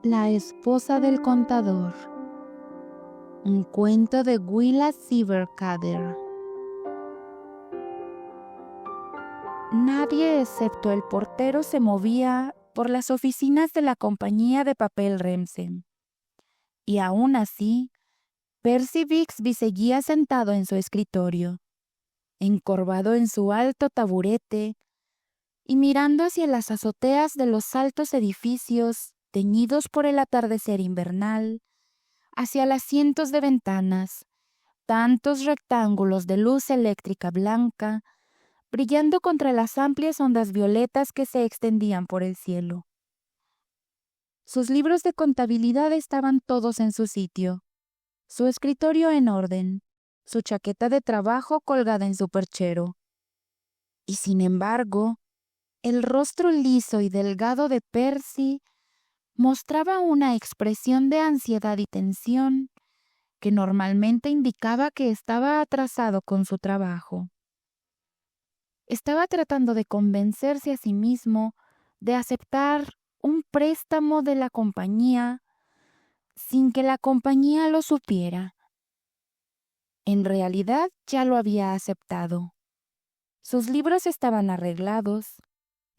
La esposa del contador. Un cuento de Willa Sieverkader. Nadie excepto el portero se movía por las oficinas de la compañía de papel Remsen. Y aún así, Percy Byxby seguía sentado en su escritorio, encorvado en su alto taburete y mirando hacia las azoteas de los altos edificios teñidos por el atardecer invernal, hacia las cientos de ventanas, tantos rectángulos de luz eléctrica blanca, brillando contra las amplias ondas violetas que se extendían por el cielo. Sus libros de contabilidad estaban todos en su sitio, su escritorio en orden, su chaqueta de trabajo colgada en su perchero. Y sin embargo, el rostro liso y delgado de Percy mostraba una expresión de ansiedad y tensión que normalmente indicaba que estaba atrasado con su trabajo. Estaba tratando de convencerse a sí mismo de aceptar un préstamo de la compañía sin que la compañía lo supiera. En realidad ya lo había aceptado. Sus libros estaban arreglados,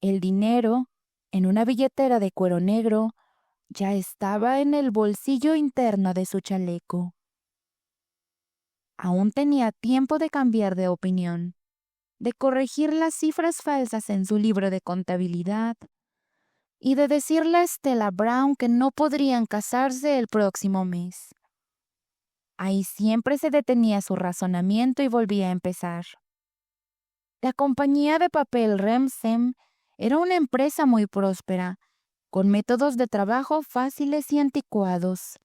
el dinero, en una billetera de cuero negro, ya estaba en el bolsillo interno de su chaleco. Aún tenía tiempo de cambiar de opinión, de corregir las cifras falsas en su libro de contabilidad y de decirle a Stella Brown que no podrían casarse el próximo mes. Ahí siempre se detenía su razonamiento y volvía a empezar. La compañía de papel Remsen era una empresa muy próspera, con métodos de trabajo fáciles y anticuados.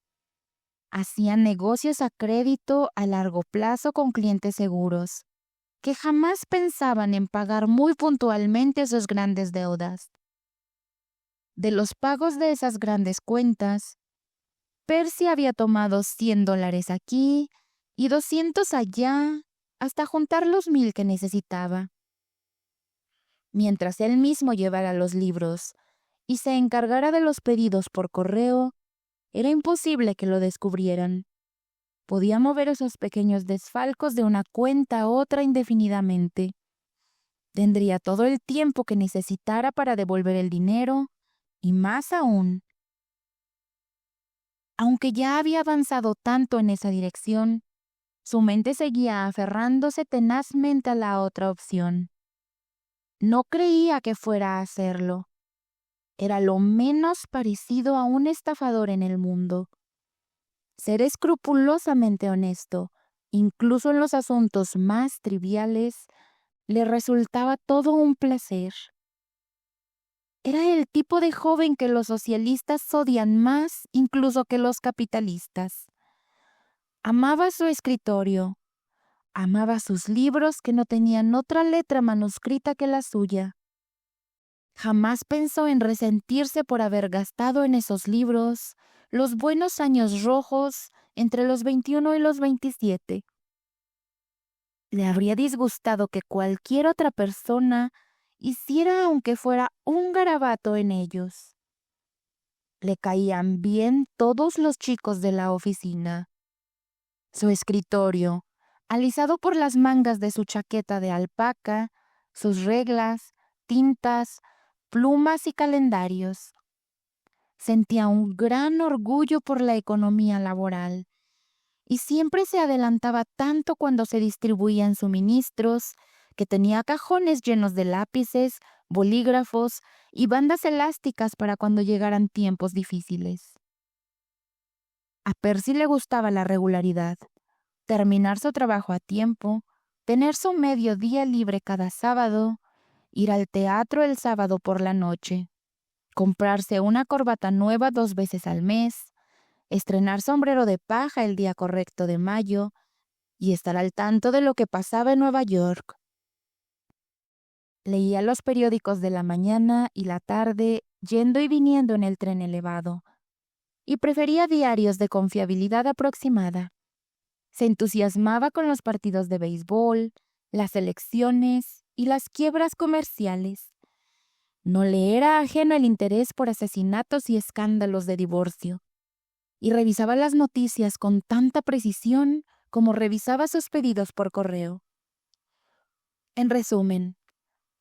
Hacían negocios a crédito a largo plazo con clientes seguros, que jamás pensaban en pagar muy puntualmente sus grandes deudas. De los pagos de esas grandes cuentas, Percy había tomado $100 aquí y 200 allá, hasta juntar los 1,000 que necesitaba. Mientras él mismo llevara los libros y se encargara de los pedidos por correo, era imposible que lo descubrieran. Podía mover esos pequeños desfalcos de una cuenta a otra indefinidamente. Tendría todo el tiempo que necesitara para devolver el dinero, y más aún. Aunque ya había avanzado tanto en esa dirección, su mente seguía aferrándose tenazmente a la otra opción. No creía que fuera a hacerlo. Era lo menos parecido a un estafador en el mundo. Ser escrupulosamente honesto, incluso en los asuntos más triviales, le resultaba todo un placer. Era el tipo de joven que los socialistas odian más incluso que los capitalistas. Amaba su escritorio, amaba sus libros que no tenían otra letra manuscrita que la suya. Jamás pensó en resentirse por haber gastado en esos libros los buenos años rojos entre los 21 y los 27. Le habría disgustado que cualquier otra persona hiciera aunque fuera un garabato en ellos. Le caían bien todos los chicos de la oficina. Su escritorio, alisado por las mangas de su chaqueta de alpaca, sus reglas, tintas, plumas y calendarios. Sentía un gran orgullo por la economía laboral y siempre se adelantaba tanto cuando se distribuían suministros que tenía cajones llenos de lápices, bolígrafos y bandas elásticas para cuando llegaran tiempos difíciles. A Percy le gustaba la regularidad, terminar su trabajo a tiempo, tener su mediodía libre cada sábado, ir al teatro el sábado por la noche, comprarse una corbata nueva 2 veces al mes, estrenar sombrero de paja el día correcto de mayo y estar al tanto de lo que pasaba en Nueva York. Leía los periódicos de la mañana y la tarde yendo y viniendo en el tren elevado, y prefería diarios de confiabilidad aproximada. Se entusiasmaba con los partidos de béisbol, las elecciones y las quiebras comerciales. No le era ajeno el interés por asesinatos y escándalos de divorcio, y revisaba las noticias con tanta precisión como revisaba sus pedidos por correo. En resumen,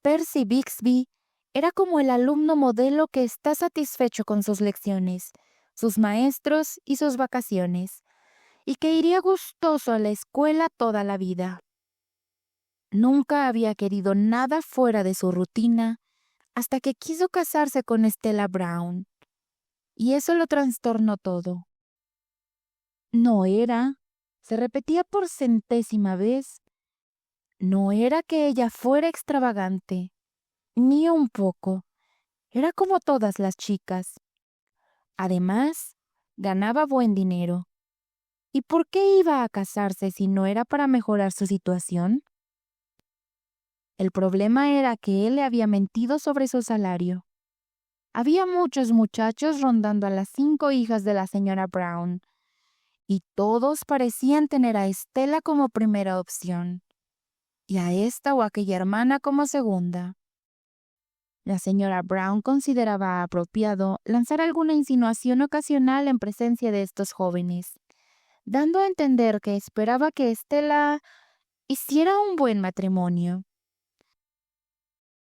Percy Bixby era como el alumno modelo que está satisfecho con sus lecciones, sus maestros y sus vacaciones, y que iría gustoso a la escuela toda la vida. Nunca había querido nada fuera de su rutina hasta que quiso casarse con Stella Brown, y eso lo trastornó todo. No era, se repetía por centésima vez, no era que ella fuera extravagante, ni un poco. Era como todas las chicas. Además, ganaba buen dinero. ¿Y por qué iba a casarse si no era para mejorar su situación? El problema era que él le había mentido sobre su salario. Había muchos muchachos rondando a las 5 hijas de la señora Brown, y todos parecían tener a Estela como primera opción, y a esta o aquella hermana como segunda. La señora Brown consideraba apropiado lanzar alguna insinuación ocasional en presencia de estos jóvenes, dando a entender que esperaba que Estela hiciera un buen matrimonio.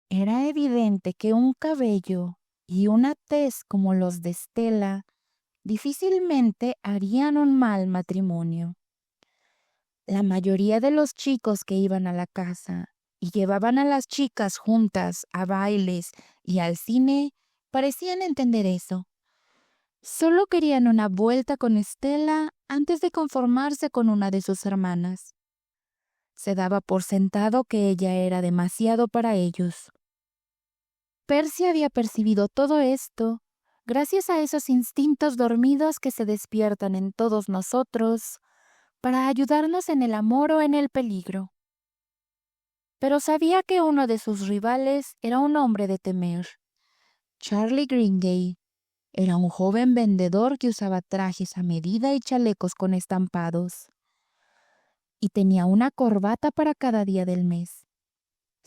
Era evidente que un cabello y una tez como los de Estela difícilmente harían un mal matrimonio. La mayoría de los chicos que iban a la casa y llevaban a las chicas juntas a bailes y al cine parecían entender eso. Solo querían una vuelta con Estela antes de conformarse con una de sus hermanas. Se daba por sentado que ella era demasiado para ellos. Percy había percibido todo esto gracias a esos instintos dormidos que se despiertan en todos nosotros para ayudarnos en el amor o en el peligro. Pero sabía que uno de sus rivales era un hombre de temer. Charlie Greengay era un joven vendedor que usaba trajes a medida y chalecos con estampados, y tenía una corbata para cada día del mes.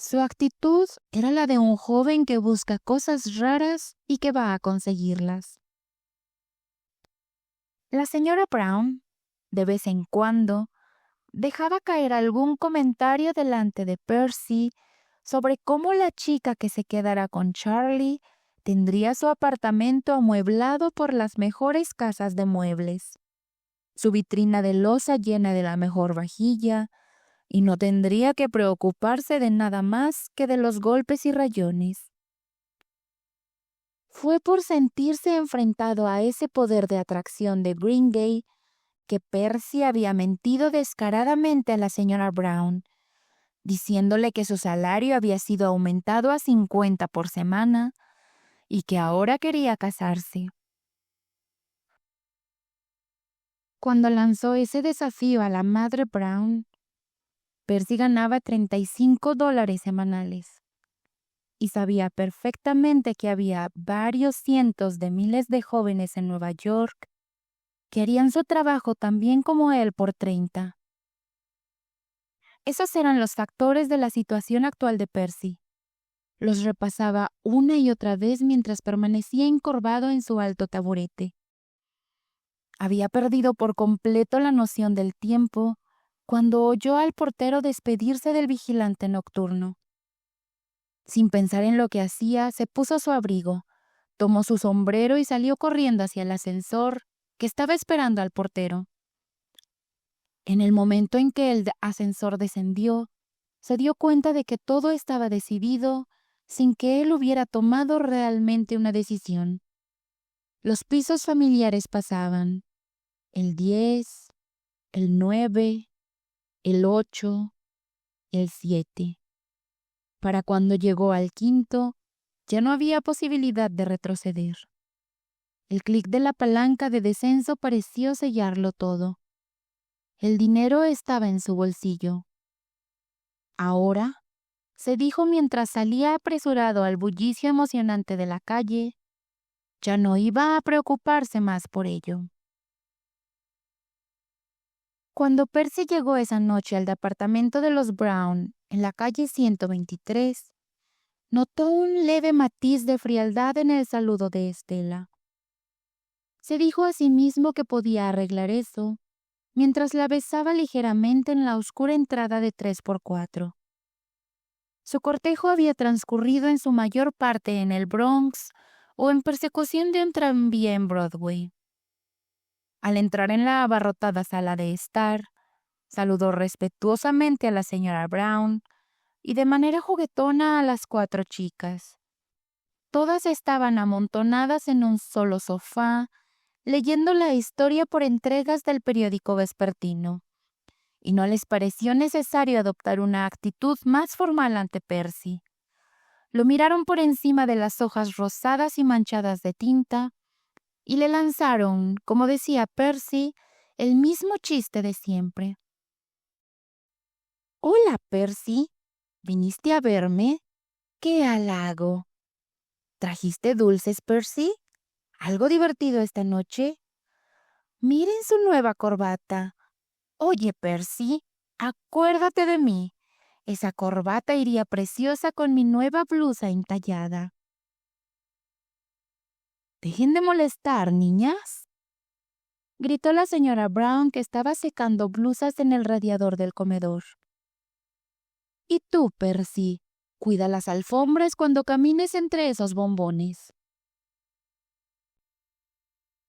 Su actitud era la de un joven que busca cosas raras y que va a conseguirlas. La señora Brown, de vez en cuando, dejaba caer algún comentario delante de Percy sobre cómo la chica que se quedara con Charlie tendría su apartamento amueblado por las mejores casas de muebles, su vitrina de loza llena de la mejor vajilla, y no tendría que preocuparse de nada más que de los golpes y rayones. Fue por sentirse enfrentado a ese poder de atracción de Greengay que Percy había mentido descaradamente a la señora Brown, diciéndole que su salario había sido aumentado a 50 por semana y que ahora quería casarse. Cuando lanzó ese desafío a la madre Brown, Percy ganaba $35 semanales y sabía perfectamente que había varios cientos de miles de jóvenes en Nueva York que harían su trabajo tan bien como él por 30. Esos eran los factores de la situación actual de Percy. Los repasaba una y otra vez mientras permanecía encorvado en su alto taburete. Había perdido por completo la noción del tiempo cuando oyó al portero despedirse del vigilante nocturno. Sin pensar en lo que hacía, se puso su abrigo, tomó su sombrero y salió corriendo hacia el ascensor que estaba esperando al portero. En el momento en que el ascensor descendió, se dio cuenta de que todo estaba decidido sin que él hubiera tomado realmente una decisión. Los pisos familiares pasaban, el 10, el 9, el 8, el 7. Para cuando llegó al quinto, ya no había posibilidad de retroceder. El clic de la palanca de descenso pareció sellarlo todo. El dinero estaba en su bolsillo. Ahora, se dijo mientras salía apresurado al bullicio emocionante de la calle, ya no iba a preocuparse más por ello. Cuando Percy llegó esa noche al departamento de los Brown en la calle 123, Notó un leve matiz de frialdad en el saludo de Estela. Se dijo a sí mismo que podía arreglar eso, mientras la besaba ligeramente en la oscura entrada de 3x4. Su cortejo había transcurrido en su mayor parte en el Bronx o en persecución de un tranvía en Broadway. Al entrar en la abarrotada sala de estar, saludó respetuosamente a la señora Brown y de manera juguetona a las 4 chicas. Todas estaban amontonadas en un solo sofá, leyendo la historia por entregas del periódico vespertino, y no les pareció necesario adoptar una actitud más formal ante Percy. Lo miraron por encima de las hojas rosadas y manchadas de tinta, y le lanzaron, como decía Percy, el mismo chiste de siempre. «Hola, Percy. ¿Viniste a verme? ¡Qué halago! ¿Trajiste dulces, Percy? ¿Algo divertido esta noche? Miren su nueva corbata. Oye, Percy, acuérdate de mí. Esa corbata iría preciosa con mi nueva blusa entallada». «Dejen de molestar, niñas», gritó la señora Brown, que estaba secando blusas en el radiador del comedor. «Y tú, Percy, cuida las alfombras cuando camines entre esos bombones».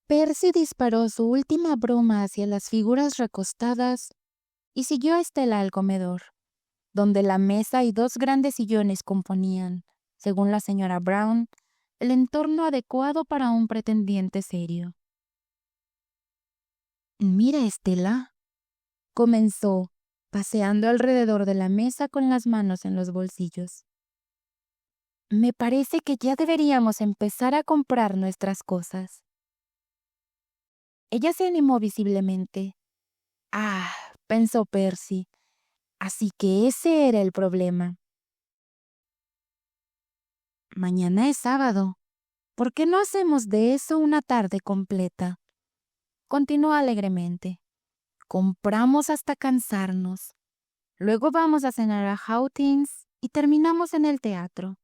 Percy disparó su última broma hacia las figuras recostadas y siguió a Estela al comedor, donde la mesa y 2 grandes sillones componían, según la señora Brown, el entorno adecuado para un pretendiente serio. «Mira, Estela», comenzó, paseando alrededor de la mesa con las manos en los bolsillos. «Me parece que ya deberíamos empezar a comprar nuestras cosas». Ella se animó visiblemente. «Ah», pensó Percy, así que ese era el problema. «Mañana es sábado. ¿Por qué no hacemos de eso una tarde completa?», continuó alegremente. «Compramos hasta cansarnos. Luego vamos a cenar a Hawthins y terminamos en el teatro».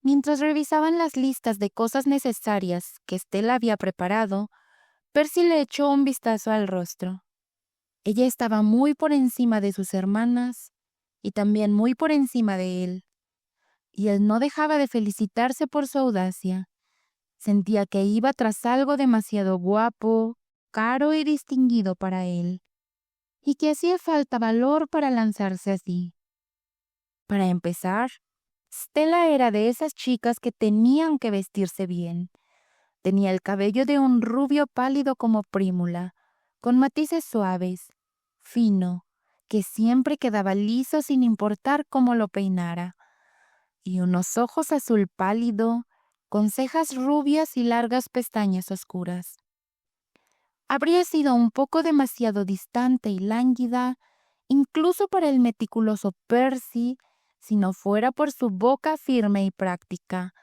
Mientras revisaban las listas de cosas necesarias que Stella había preparado, Percy le echó un vistazo al rostro. Ella estaba muy por encima de sus hermanas y también muy por encima de él, y él no dejaba de felicitarse por su audacia. Sentía que iba tras algo demasiado guapo, caro y distinguido para él, y que hacía falta valor para lanzarse así. Para empezar, Stella era de esas chicas que tenían que vestirse bien. Tenía el cabello de un rubio pálido como Prímula, con matices suaves, fino, que siempre quedaba liso sin importar cómo lo peinara, y unos ojos azul pálido, con cejas rubias y largas pestañas oscuras. Habría sido un poco demasiado distante y lánguida, incluso para el meticuloso Percy, si no fuera por su boca firme y práctica,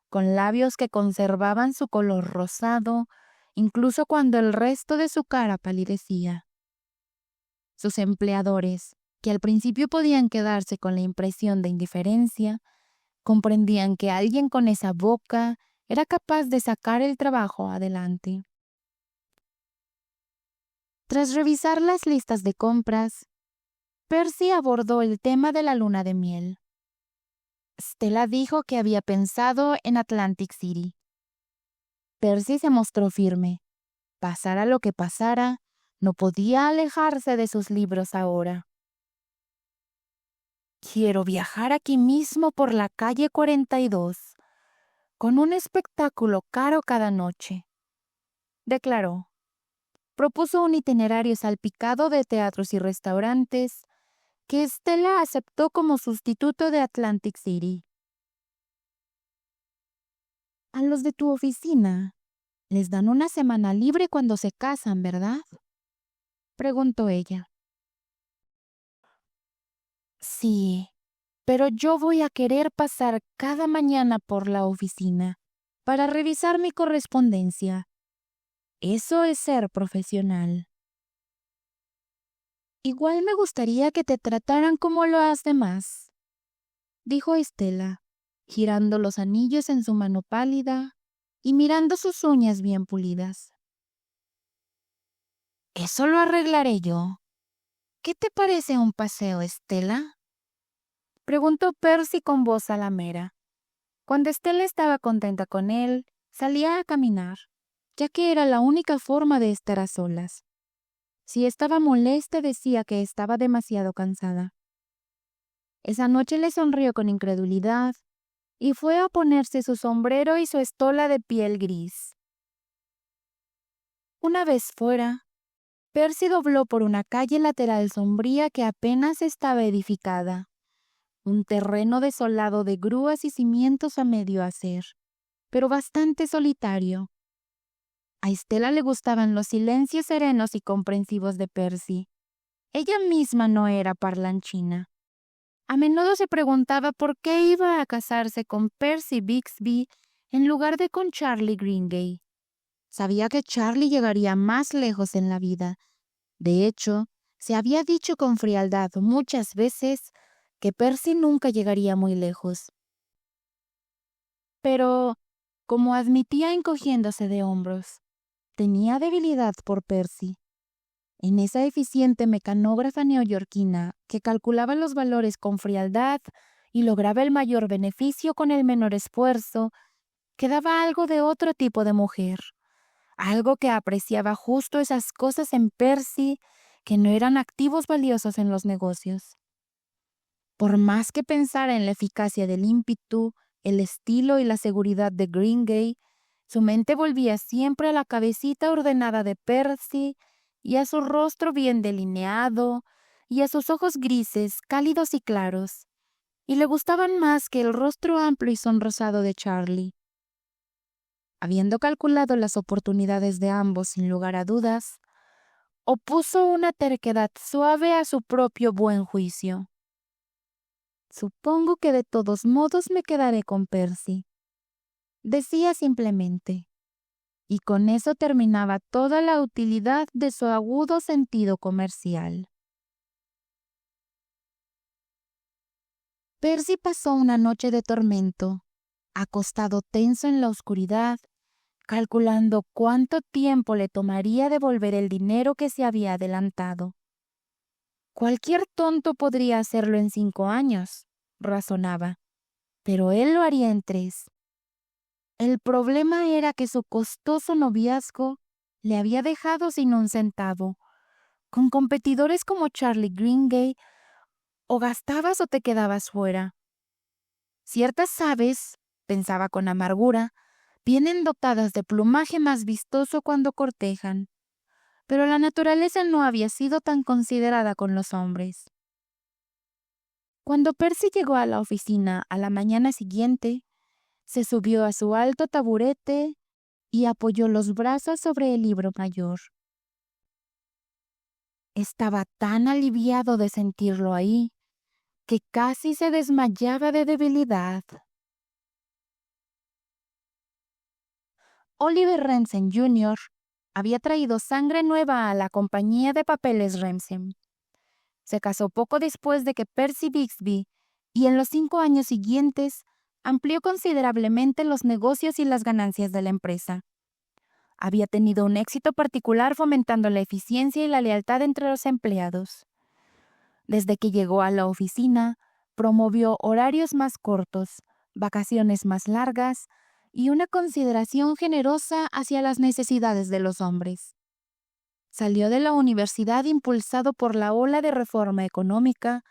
con labios que conservaban su color rosado, incluso cuando el resto de su cara palidecía. Sus empleadores, que al principio podían quedarse con la impresión de indiferencia, comprendían que alguien con esa boca era capaz de sacar el trabajo adelante. Tras revisar las listas de compras, Percy abordó el tema de la luna de miel. Stella dijo que había pensado en Atlantic City. Percy se mostró firme. Pasara lo que pasara, no podía alejarse de sus libros ahora. «Quiero viajar aquí mismo por la calle 42, con un espectáculo caro cada noche», declaró. Propuso un itinerario salpicado de teatros y restaurantes que Stella aceptó como sustituto de Atlantic City. «A los de tu oficina les dan una semana libre cuando se casan, ¿verdad?», preguntó ella. «Sí, pero yo voy a querer pasar cada mañana por la oficina para revisar mi correspondencia. Eso es ser profesional». «Igual me gustaría que te trataran como los demás», dijo Estela, girando los anillos en su mano pálida y mirando sus uñas bien pulidas. Eso lo arreglaré yo. ¿Qué te parece un paseo, Estela? Preguntó Percy con voz alamera. Cuando Estela estaba contenta con él, salía a caminar, ya que era la única forma de estar a solas. Si estaba molesta, decía que estaba demasiado cansada. Esa noche le sonrió con incredulidad y fue a ponerse su sombrero y su estola de piel gris. Una vez fuera, Percy dobló por una calle lateral sombría que apenas estaba edificada, un terreno desolado de grúas y cimientos a medio hacer, pero bastante solitario. A Estela le gustaban los silencios serenos y comprensivos de Percy. Ella misma no era parlanchina. A menudo se preguntaba por qué iba a casarse con Percy Byxbee en lugar de con Charlie Greengay. Sabía que Charlie llegaría más lejos en la vida. De hecho, se había dicho con frialdad muchas veces que Percy nunca llegaría muy lejos. Pero, como admitía encogiéndose de hombros, tenía debilidad por Percy. En esa eficiente mecanógrafa neoyorquina que calculaba los valores con frialdad y lograba el mayor beneficio con el menor esfuerzo, quedaba algo de otro tipo de mujer, algo que apreciaba justo esas cosas en Percy que no eran activos valiosos en los negocios. Por más que pensara en la eficacia del ímpetu, el estilo y la seguridad de Greengay, su mente volvía siempre a la cabecita ordenada de Percy y a su rostro bien delineado y a sus ojos grises, cálidos y claros, y le gustaban más que el rostro amplio y sonrosado de Charlie. Habiendo calculado las oportunidades de ambos sin lugar a dudas, opuso una terquedad suave a su propio buen juicio. Supongo que de todos modos me quedaré con Percy, decía simplemente, y con eso terminaba toda la utilidad de su agudo sentido comercial. Percy pasó una noche de tormento, acostado tenso en la oscuridad, calculando cuánto tiempo le tomaría devolver el dinero que se había adelantado. Cualquier tonto podría hacerlo en 5 años, razonaba, pero él lo haría en 3. El problema era que su costoso noviazgo le había dejado sin un centavo. Con competidores como Charlie Greengay, o gastabas o te quedabas fuera. Ciertas aves, pensaba con amargura, vienen dotadas de plumaje más vistoso cuando cortejan, pero la naturaleza no había sido tan considerada con los hombres. Cuando Percy llegó a la oficina a la mañana siguiente, se subió a su alto taburete y apoyó los brazos sobre el libro mayor. Estaba tan aliviado de sentirlo ahí que casi se desmayaba de debilidad. Oliver Remsen Jr. había traído sangre nueva a la compañía de papeles Remsen. Se casó poco después de que Percy Byxbee y en los 5 años siguientes amplió considerablemente los negocios y las ganancias de la empresa. Había tenido un éxito particular fomentando la eficiencia y la lealtad entre los empleados. Desde que llegó a la oficina, promovió horarios más cortos, vacaciones más largas y una consideración generosa hacia las necesidades de los hombres. Salió de la universidad impulsado por la ola de reforma económica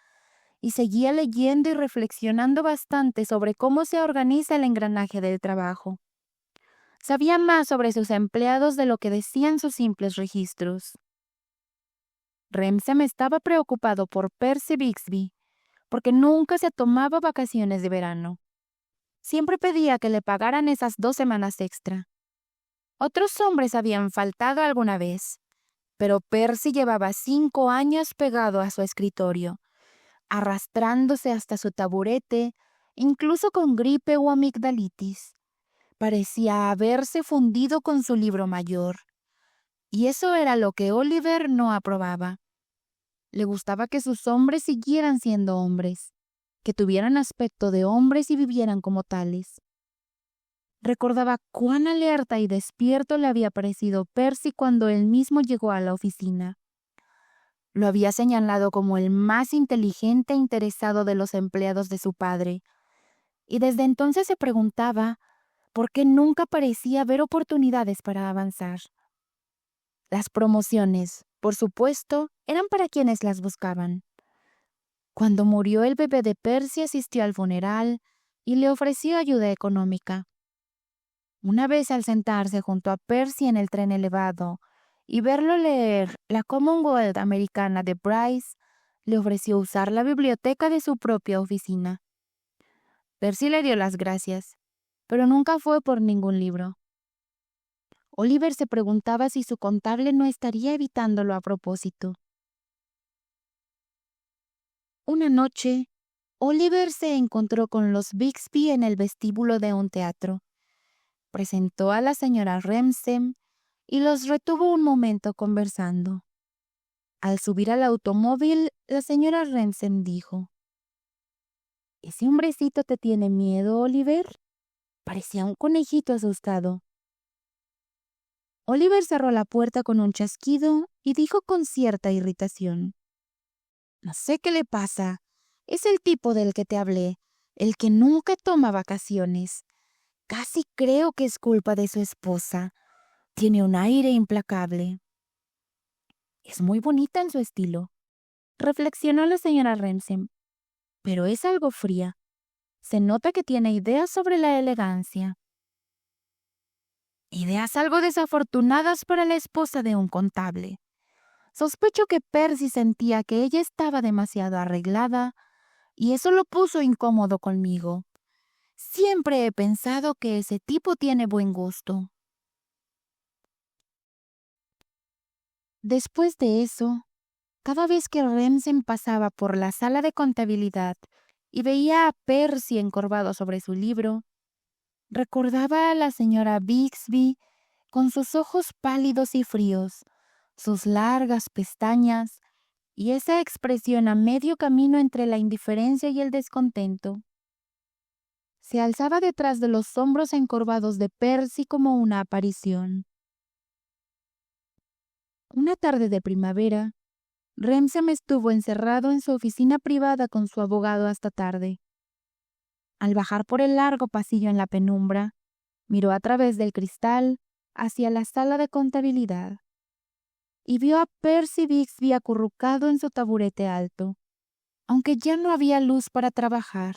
y seguía leyendo y reflexionando bastante sobre cómo se organiza el engranaje del trabajo. Sabía más sobre sus empleados de lo que decían sus simples registros. Remsen estaba preocupado por Percy Byxbee, porque nunca se tomaba vacaciones de verano. Siempre pedía que le pagaran esas 2 semanas extra. Otros hombres habían faltado alguna vez, pero Percy llevaba 5 años pegado a su escritorio, arrastrándose hasta su taburete, incluso con gripe o amigdalitis. Parecía haberse fundido con su libro mayor. Y eso era lo que Oliver no aprobaba. Le gustaba que sus hombres siguieran siendo hombres. que tuvieran aspecto de hombres y vivieran como tales. Recordaba cuán alerta y despierto le había parecido Percy cuando él mismo llegó a la oficina. Lo había señalado como el más inteligente e interesado de los empleados de su padre, y desde entonces se preguntaba por qué nunca parecía haber oportunidades para avanzar. Las promociones, por supuesto, eran para quienes las buscaban. Cuando murió el bebé de Percy, asistió al funeral y le ofreció ayuda económica. Una vez al sentarse junto a Percy en el tren elevado y verlo leer la Commonwealth americana de Bryce, le ofreció usar la biblioteca de su propia oficina. Percy le dio las gracias, pero nunca fue por ningún libro. Oliver se preguntaba si su contable no estaría evitándolo a propósito. Una noche, Oliver se encontró con los Bigsby en el vestíbulo de un teatro. Presentó a la señora Remsen y los retuvo un momento conversando. Al subir al automóvil, la señora Remsen dijo: «¿Ese hombrecito te tiene miedo, Oliver?» Parecía un conejito asustado. Oliver cerró la puerta con un chasquido y dijo con cierta irritación: «No sé qué le pasa. Es el tipo del que te hablé, el que nunca toma vacaciones. Casi creo que es culpa de su esposa. Tiene un aire implacable». «Es muy bonita en su estilo», reflexionó la señora Remsen, «pero es algo fría. Se nota que tiene ideas sobre la elegancia». Ideas algo desafortunadas para la esposa de un contable. Sospecho que Percy sentía que ella estaba demasiado arreglada y eso lo puso incómodo conmigo. Siempre he pensado que ese tipo tiene buen gusto. Después de eso, cada vez que Remsen pasaba por la sala de contabilidad y veía a Percy encorvado sobre su libro, recordaba a la señora Bigsby con sus ojos pálidos y fríos, sus largas pestañas y esa expresión a medio camino entre la indiferencia y el descontento. Se alzaba detrás de los hombros encorvados de Percy como una aparición. Una tarde de primavera, Remsen estuvo encerrado en su oficina privada con su abogado hasta tarde. Al bajar por el largo pasillo en la penumbra, miró a través del cristal hacia la sala de contabilidad y vio a Percy Bigsby acurrucado en su taburete alto, aunque ya no había luz para trabajar.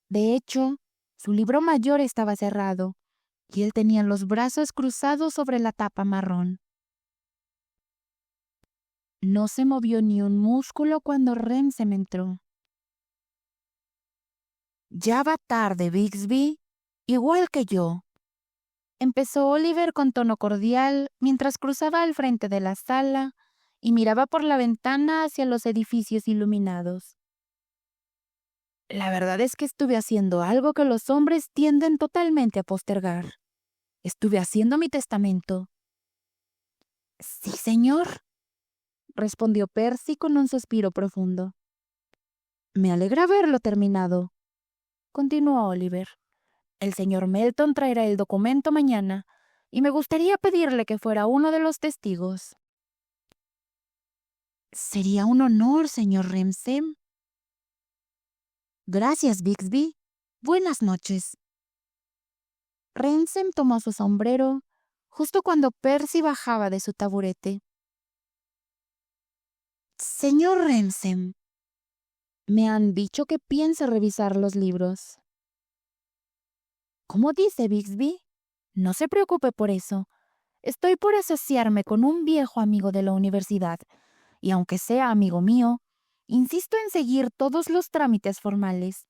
De hecho, su libro mayor estaba cerrado y él tenía los brazos cruzados sobre la tapa marrón. No se movió ni un músculo cuando Remsen entró. «Ya va tarde, Bigsby, igual que yo», empezó Oliver con tono cordial mientras cruzaba al frente de la sala y miraba por la ventana hacia los edificios iluminados. «La verdad es que estuve haciendo algo que los hombres tienden totalmente a postergar. Estuve haciendo mi testamento». «Sí, señor», respondió Percy con un suspiro profundo. «Me alegra haberlo terminado», continuó Oliver. «El señor Melton traerá el documento mañana y me gustaría pedirle que fuera uno de los testigos». «Sería un honor, señor Remsen». «Gracias, Bigsby. Buenas noches». Remsen tomó su sombrero justo cuando Percy bajaba de su taburete. «Señor Remsen, me han dicho que piensa revisar los libros». «¿Cómo dice, Bigsby? No se preocupe por eso. Estoy por asociarme con un viejo amigo de la universidad, y aunque sea amigo mío, insisto en seguir todos los trámites formales.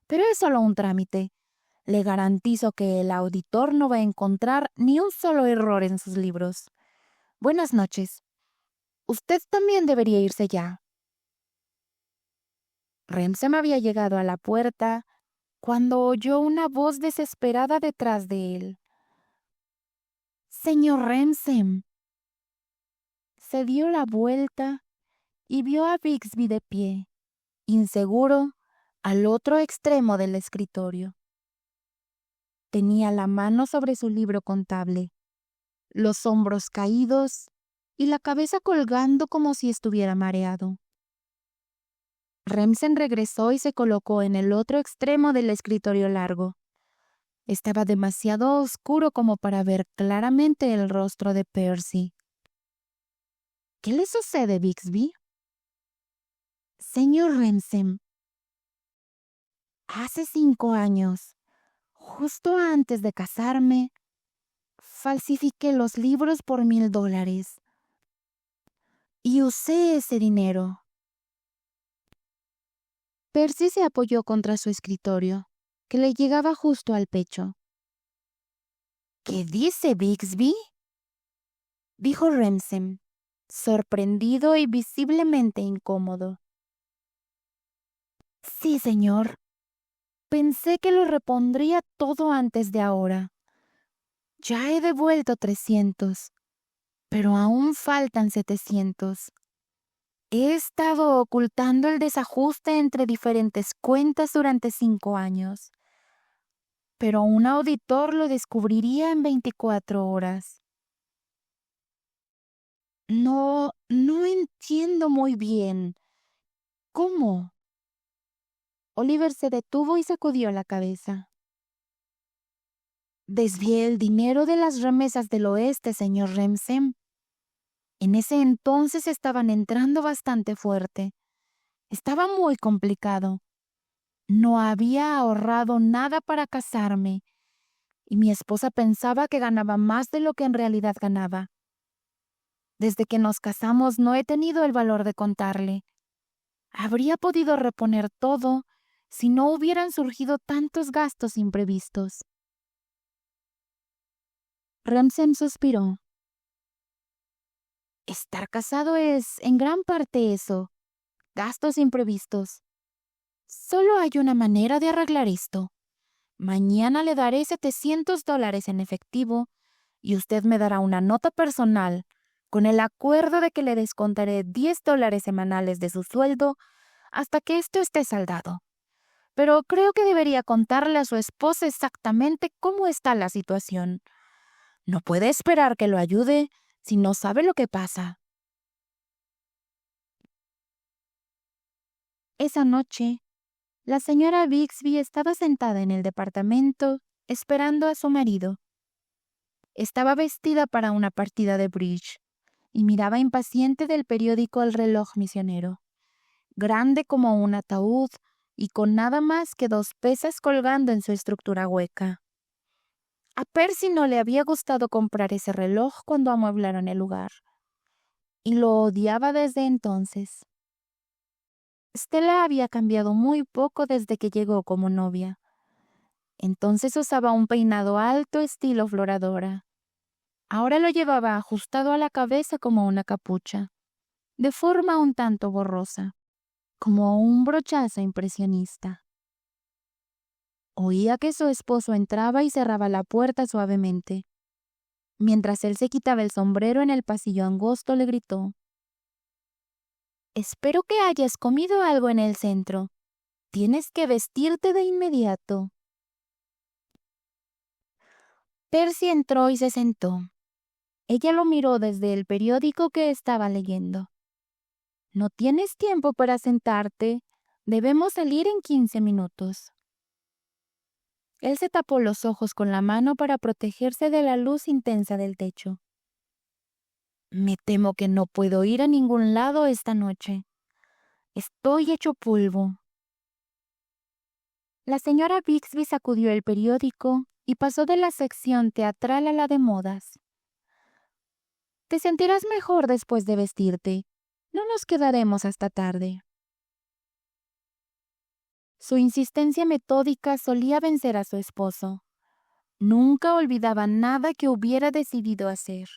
Pero es solo un trámite. Le garantizo que el auditor no va a encontrar ni un solo error en sus libros. Buenas noches. Usted también debería irse ya». Remsen había llegado a la puerta cuando oyó una voz desesperada detrás de él. «Señor Remsen». Se dio la vuelta y vio a Bigsby de pie, inseguro, al otro extremo del escritorio. Tenía la mano sobre su libro contable, los hombros caídos y la cabeza colgando como si estuviera mareado. Remsen regresó y se colocó en el otro extremo del escritorio largo. Estaba demasiado oscuro como para ver claramente el rostro de Percy. ¿Qué le sucede, Bigsby? Señor Remsen, hace 5 años, justo antes de casarme, falsifiqué los libros por $1000 y usé ese dinero. Percy se apoyó contra su escritorio, que le llegaba justo al pecho. ¿Qué dice Bigsby?, dijo Remsen, sorprendido y visiblemente incómodo. Sí, señor. Pensé que lo repondría todo antes de ahora. Ya he devuelto 300, pero aún faltan 700. He estado ocultando el desajuste entre diferentes cuentas durante 5 años, pero un auditor lo descubriría en 24 horas. No entiendo muy bien. ¿Cómo? Oliver se detuvo y sacudió la cabeza. Desvié el dinero de las remesas del oeste, señor Remsen. En ese entonces estaban entrando bastante fuerte. Estaba muy complicado. No había ahorrado nada para casarme, y mi esposa pensaba que ganaba más de lo que en realidad ganaba. Desde que nos casamos no he tenido el valor de contarle. Habría podido reponer todo si no hubieran surgido tantos gastos imprevistos. Remsen suspiró. Estar casado es, en gran parte eso, gastos imprevistos. Solo hay una manera de arreglar esto. Mañana le daré $700 en efectivo y usted me dará una nota personal con el acuerdo de que le descontaré $10 semanales de su sueldo hasta que esto esté saldado. Pero creo que debería contarle a su esposa exactamente cómo está la situación. No puede esperar que lo ayude si no sabe lo que pasa. Esa noche, la señora Bigsby estaba sentada en el departamento esperando a su marido. Estaba vestida para una partida de bridge y miraba impaciente del periódico El Reloj Misionero, grande como un ataúd y con nada más que 2 pesas colgando en su estructura hueca. A Percy no le había gustado comprar ese reloj cuando amueblaron el lugar, y lo odiaba desde entonces. Stella había cambiado muy poco desde que llegó como novia. Entonces usaba un peinado alto estilo Floradora. Ahora lo llevaba ajustado a la cabeza como una capucha, de forma un tanto borrosa, como un brochazo impresionista. Oía que su esposo entraba y cerraba la puerta suavemente. Mientras él se quitaba el sombrero en el pasillo angosto, le gritó: «Espero que hayas comido algo en el centro. Tienes que vestirte de inmediato». Percy entró y se sentó. Ella lo miró desde el periódico que estaba leyendo. «No tienes tiempo para sentarte. Debemos salir en 15 minutos». Él se tapó los ojos con la mano para protegerse de la luz intensa del techo. «Me temo que no puedo ir a ningún lado esta noche. Estoy hecho polvo». La señora Bigsby sacudió el periódico y pasó de la sección teatral a la de modas. «Te sentirás mejor después de vestirte. No nos quedaremos hasta tarde». Su insistencia metódica solía vencer a su esposo. Nunca olvidaba nada que hubiera decidido hacer.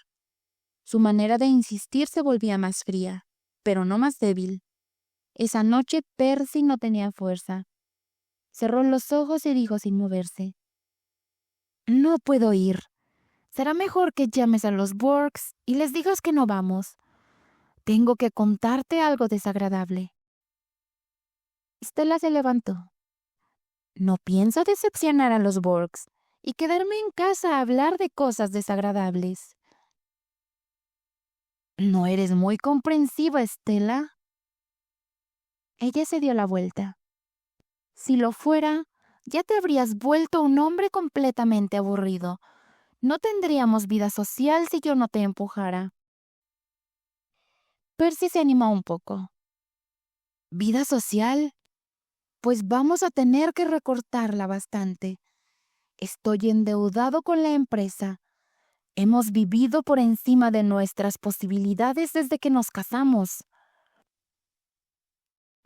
Su manera de insistir se volvía más fría, pero no más débil. Esa noche Percy no tenía fuerza. Cerró los ojos y dijo sin moverse: «No puedo ir. Será mejor que llames a los Burkes y les digas que no vamos. Tengo que contarte algo desagradable». Stella se levantó. No pienso decepcionar a los Borgs y quedarme en casa a hablar de cosas desagradables. ¿No eres muy comprensiva, Stella? Ella se dio la vuelta. Si lo fuera, ya te habrías vuelto un hombre completamente aburrido. No tendríamos vida social si yo no te empujara. Percy se animó un poco. ¿Vida social? Pues vamos a tener que recortarla bastante. Estoy endeudado con la empresa. Hemos vivido por encima de nuestras posibilidades desde que nos casamos.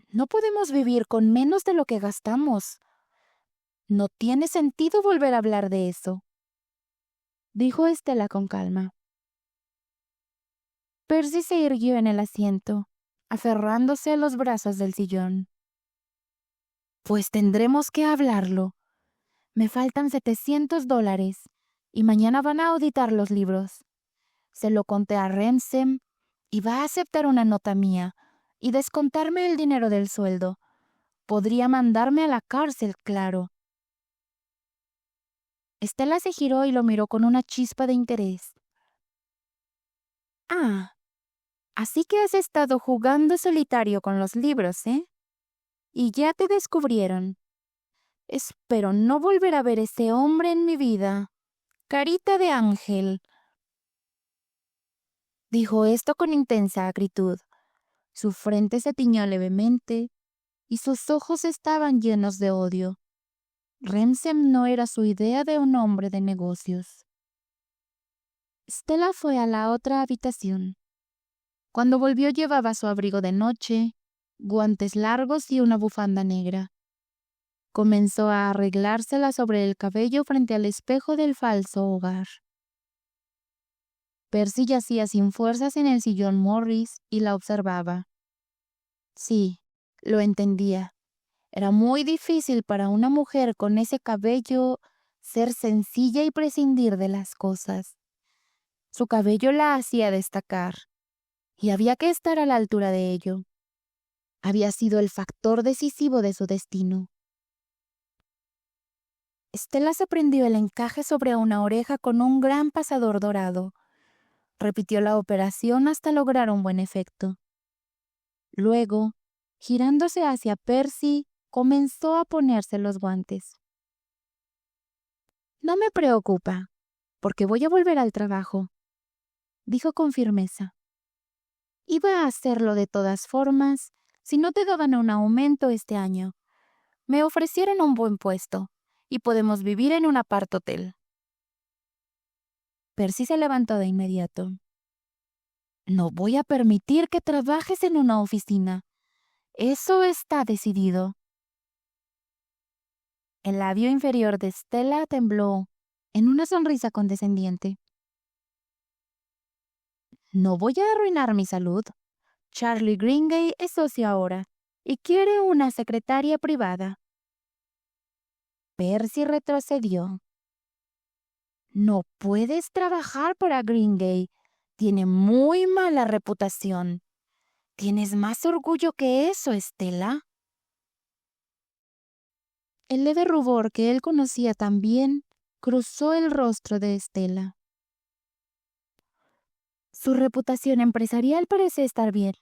No podemos vivir con menos de lo que gastamos. No tiene sentido volver a hablar de eso, dijo Estela con calma. Percy se irguió en el asiento, aferrándose a los brazos del sillón. Pues tendremos que hablarlo. Me faltan $700 y mañana van a auditar los libros. Se lo conté a Remsen y va a aceptar una nota mía y descontarme el dinero del sueldo. Podría mandarme a la cárcel, claro. Estela se giró y lo miró con una chispa de interés. Ah, así que has estado jugando solitario con los libros, ¿eh? Y ya te descubrieron. Espero no volver a ver ese hombre en mi vida. Carita de ángel. Dijo esto con intensa acritud. Su frente se tiñó levemente y sus ojos estaban llenos de odio. Remsen no era su idea de un hombre de negocios. Stella fue a la otra habitación. Cuando volvió llevaba su abrigo de noche, guantes largos y una bufanda negra. Comenzó a arreglársela sobre el cabello frente al espejo del falso hogar. Percy yacía sin fuerzas en el sillón Morris y la observaba. Sí, lo entendía. Era muy difícil para una mujer con ese cabello ser sencilla y prescindir de las cosas. Su cabello la hacía destacar, y había que estar a la altura de ello. Había sido el factor decisivo de su destino. Stella se prendió el encaje sobre una oreja con un gran pasador dorado. Repitió la operación hasta lograr un buen efecto. Luego, girándose hacia Percy, comenzó a ponerse los guantes. No me preocupa, porque voy a volver al trabajo, dijo con firmeza. Iba a hacerlo de todas formas si no te daban un aumento este año. Me ofrecieron un buen puesto y podemos vivir en un apart-hotel. Percy se levantó de inmediato. No voy a permitir que trabajes en una oficina. Eso está decidido. El labio inferior de Stella tembló en una sonrisa condescendiente. No voy a arruinar mi salud. Charlie Greengay es socio ahora y quiere una secretaria privada. Percy retrocedió. No puedes trabajar para Greengay. Tiene muy mala reputación. ¿Tienes más orgullo que eso, Stella? El leve rubor que él conocía tan bien cruzó el rostro de Stella. Su reputación empresarial parece estar bien,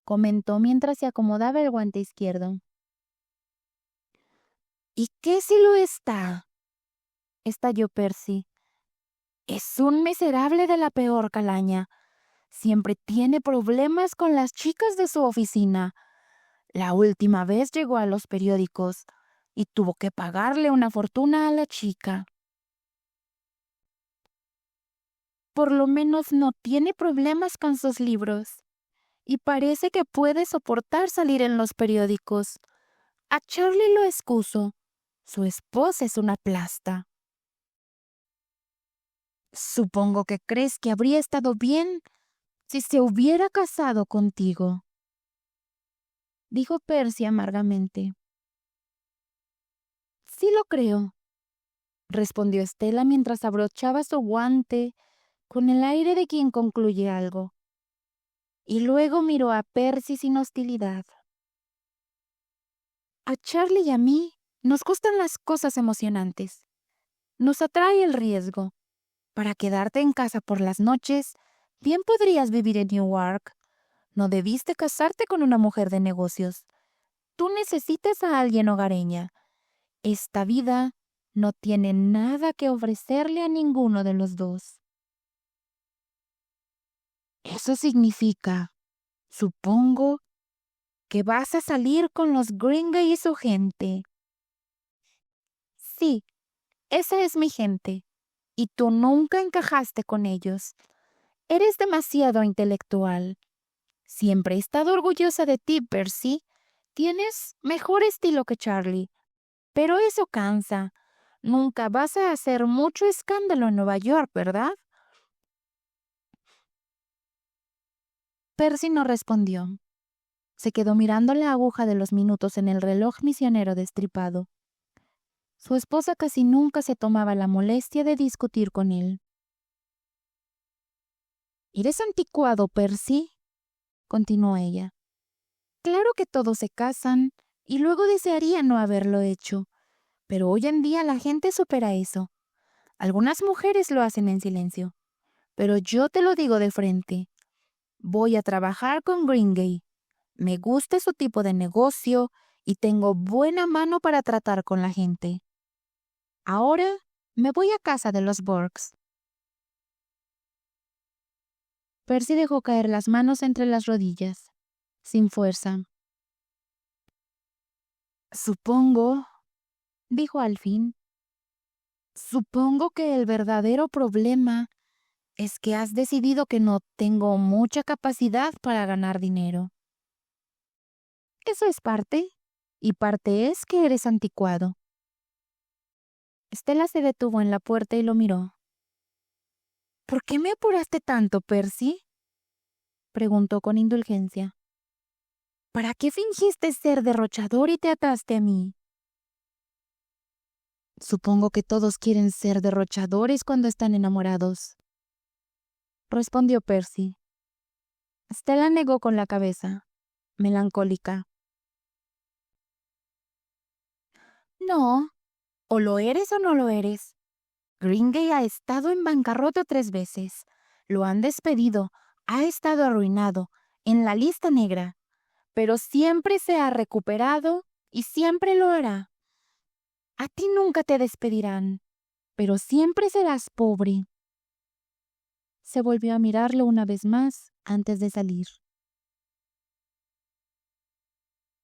comentó mientras se acomodaba el guante izquierdo. ¿Y qué si lo está? Estalló Percy. Es un miserable de la peor calaña. Siempre tiene problemas con las chicas de su oficina. La última vez llegó a los periódicos y tuvo que pagarle una fortuna a la chica. Por lo menos no tiene problemas con sus libros. Y parece que puede soportar salir en los periódicos. A Charlie lo excuso. Su esposa es una plasta. Supongo que crees que habría estado bien si se hubiera casado contigo, dijo Percy amargamente. Sí lo creo, respondió Stella mientras abrochaba su guante con el aire de quien concluye algo. Y luego miró a Percy sin hostilidad. A Charlie y a mí Nos gustan las cosas emocionantes. Nos atrae el riesgo. Para quedarte en casa por las noches, bien podrías vivir en Newark. No debiste casarte con una mujer de negocios. Tú necesitas a alguien hogareña. Esta vida no tiene nada que ofrecerle a ninguno de los dos. Eso significa, supongo, que vas a salir con los Gringay y su gente. Sí, esa es mi gente. Y tú nunca encajaste con ellos. Eres demasiado intelectual. Siempre he estado orgullosa de ti, Percy. Tienes mejor estilo que Charlie. Pero eso cansa. Nunca vas a hacer mucho escándalo en Nueva York, ¿verdad? Percy no respondió. Se quedó mirando la aguja de los minutos en el reloj misionero destripado. Su esposa casi nunca se tomaba la molestia de discutir con él. «Eres anticuado, Percy», continuó ella. «Claro que todos se casan y luego desearían no haberlo hecho, pero hoy en día la gente supera eso. Algunas mujeres lo hacen en silencio, pero yo te lo digo de frente. Voy a trabajar con Gringay. Me gusta su tipo de negocio y tengo buena mano para tratar con la gente. Ahora me voy a casa de los Burks». Percy dejó caer las manos entre las rodillas, sin fuerza. «Supongo», dijo al fin, «supongo que el verdadero problema es que has decidido que no tengo mucha capacidad para ganar dinero. Eso es parte, y parte es que eres anticuado». Stella se detuvo en la puerta y lo miró. «¿Por qué me apuraste tanto, Percy?», preguntó con indulgencia. «¿Para qué fingiste ser derrochador y te ataste a mí?» «Supongo que todos quieren ser derrochadores cuando están enamorados», respondió Percy. Stella negó con la cabeza, melancólica. «No, o lo eres o no lo eres. Gringay ha estado en bancarrota 3 veces. Lo han despedido, ha estado arruinado, en la lista negra, pero siempre se ha recuperado y siempre lo hará. A ti nunca te despedirán, pero siempre serás pobre». Se volvió a mirarlo una vez más antes de salir.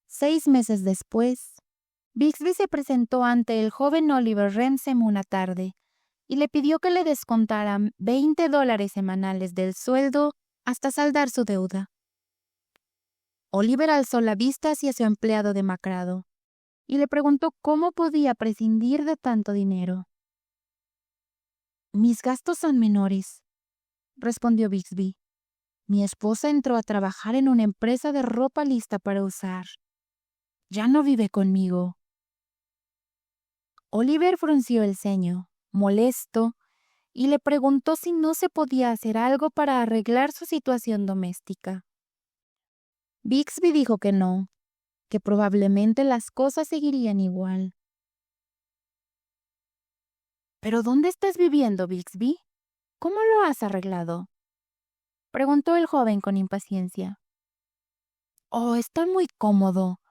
6 meses después, Bixby se presentó ante el joven Oliver Remsen una tarde y le pidió que le descontaran $20 semanales del sueldo hasta saldar su deuda. Oliver alzó la vista hacia su empleado demacrado y le preguntó cómo podía prescindir de tanto dinero. «Mis gastos son menores», respondió Bixby. «Mi esposa entró a trabajar en una empresa de ropa lista para usar. Ya no vive conmigo». Oliver frunció el ceño, molesto, y le preguntó si no se podía hacer algo para arreglar su situación doméstica. Bixby dijo que no, que probablemente las cosas seguirían igual. «¿Pero dónde estás viviendo, Bixby? ¿Cómo lo has arreglado?», preguntó el joven con impaciencia. «Oh, está muy cómodo.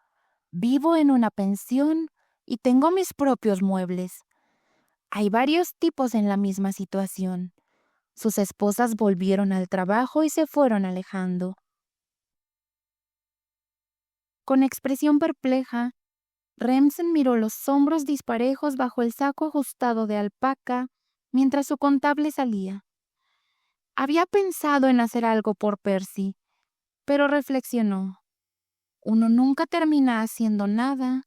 Vivo en una pensión y tengo mis propios muebles. Hay varios tipos en la misma situación. Sus esposas volvieron al trabajo y se fueron alejando». Con expresión perpleja, Remsen miró los hombros disparejos bajo el saco ajustado de alpaca mientras su contable salía. Había pensado en hacer algo por Percy, pero reflexionó. Uno nunca termina haciendo nada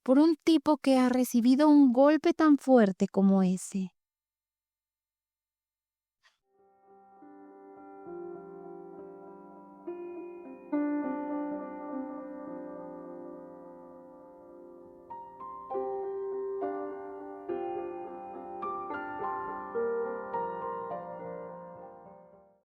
por un tipo que ha recibido un golpe tan fuerte como ese.